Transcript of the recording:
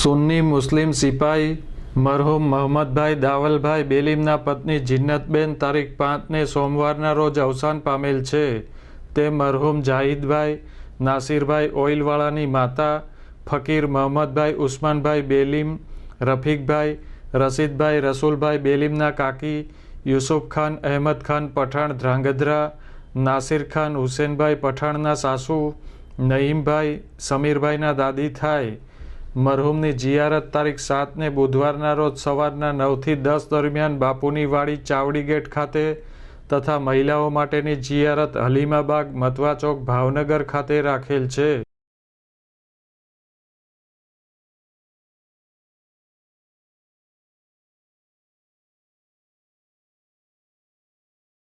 સુન્ની મુસ્લિમ સિપાઈ મરહૂમ મોહમ્મદભાઈ દાવલભાઈ બેલીમના પત્ની જિન્નતબેન તારીખ 5ને સોમવારના રોજ અવસાન પામેલ છે. તે મરહૂમ જાહિદભાઈ નાસિરભાઈ ઓઇલવાળાની માતા ફકીર મોહમ્મદભાઈ ઉસ્માનભાઈ બેલીમ, રફીકભાઈ રશીદભાઈ રસુલભાઈ બેલીમના કાકી, યુસુફ ખાન અહેમદ ખાન પઠાણ ધ્રાંગધ્રા, નાસિર ખાન હુસેનભાઈ પઠાણના સાસુ, નઈમભાઈ સમીરભાઈના દાદી થાય. મરહૂમની જિયારત તારીખ 7ને બુધવારના રોજ સવારના 9થી 10 દરમિયાન બાપુની વાડી ચાવડી ગેટ ખાતે તથા મહિલાઓ માટેની જિયારત હલીમાબાગ મતવા ચોક ભાવનગર ખાતે રાખેલ છે.